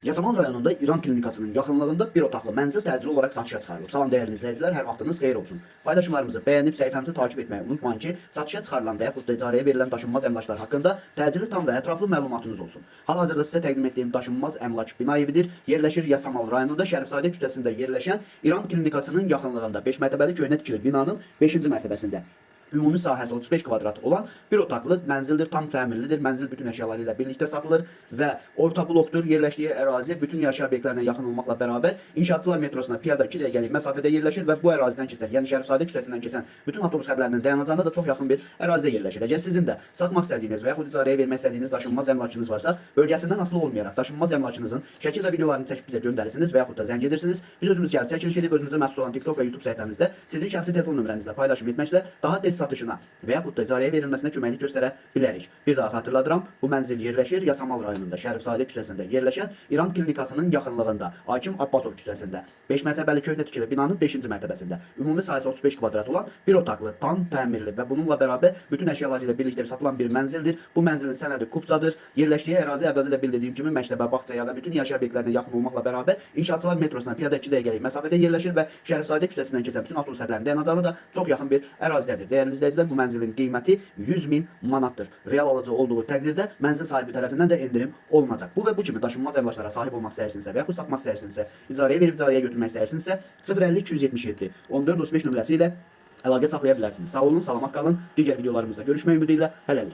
Yasamal rayonunda İran klinikasının yaxınlığında bir otaqlı mənzil təcili olaraq satışa çıxarılıb. Salam dəyərli izləyicilər, hər vaxtınız xeyir olsun. Paylaşımlarımızı bəyənib səhifəmizi takip etməyi unutmayın ki, satışa çıxarılan və yaxud da icarəyə verilən daşınmaz əmlaklar haqqında təcili tam və ətraflı məlumatınız olsun. Hal-hazırda sizə təqdim etdiyim daşınmaz əmlak bina evidir. Yerləşir Yasamal rayonunda Şərifzadə küçəsində yerləşən İran klinikasının yaxınlığında 5 mərtəbəli köhnə tikili binanın 5-ci mərtəbəsində. Ümumi sahəsi 35 kvadrat olan bir otaqlı mənzildir, tam təmirlidir. Mənzil bütün əşyaları ilə birlikdə satılır və orta blokdur. Yerləşdiyi ərazi bütün yaşayış obyektlərinə yaxın olmaqla bərabər İnşaatçılar metrosuna piyada 2 dəqiqəlik məsafədə yerləşir və bu ərazidən keçən, yəni Şərifzadə küçəsindən keçən bütün avtobus xətlərinin dayanacağına da çox yaxın bir ərazidə yerləşir. Əgər sizin də satmaq istədiyiniz və yaxud icarəyə vermək istədiyiniz daşınmaz əmlakınız varsa, bölgəsindən asılı olmayaraq daşınmaz əmlakınızın şəkil və videolarını çəkib bizə göndərirsiniz və yaxud da zəng edirsiniz. Biz özümüz gəlib çəkiliş edib özümüzə məxsus olan TikTok və YouTube səhifəmizdə sizin şəxsi telefon nömrənizlə paylaşım etməklə daha tez satışına və yaxud da icarəyə verilməsinə köməklik göstərə bilərik. Bir daha xatırladıram, bu mənzil yerləşir Yasamal rayonunda Şərifzadə küçəsində yerləşən İran klinikasının yaxınlığında, Hakim Abbasov küçəsində 5 mərtəbəli köhnə tikili binanın 5-ci mərtəbəsində. Ümumi sahəsi 35 kvadrat olan bir otaqlı, tam təmirli və bununla bərabər bütün əşyaları ilə birlikdə satılan bir mənzildir. Bu mənzilin sənədi kubzadır. Yerləşdiyi ərazi əvvəldə də bildirdiyim kimi məktəbə, bağçaya və bütün yaşayış obyektlərinə yaxın olmaqla bərabər İnşaatçılar metrosuna piyada 2 dəqiqəlik məsafədə yerləşir və Şərifzadə küçəsindən keçən bütün avtobus xətlərinin dayanacağına da çox yaxın bir ərazidədir. Dəyərli izləyicilər, bu mənzilin qiyməti 100.000 manatdır. Real alıcı olduğu təqdirdə mənzil sahibi tərəfindən də endirim olunacaq. Bu və bu kimi daşınmaz əmlaklara sahib olmaq istəyirsinizsə və yaxud satmaq istəyirsinizsə, icarəyə verib icarəyə götürmək istəyirsinizsə 050 277 1435 nömrəsi ilə əlaqə saxlaya bilərsiniz. Sağ olun, salamat qalın. Digər videolarımızda görüşmək ümidi ilə hələlik.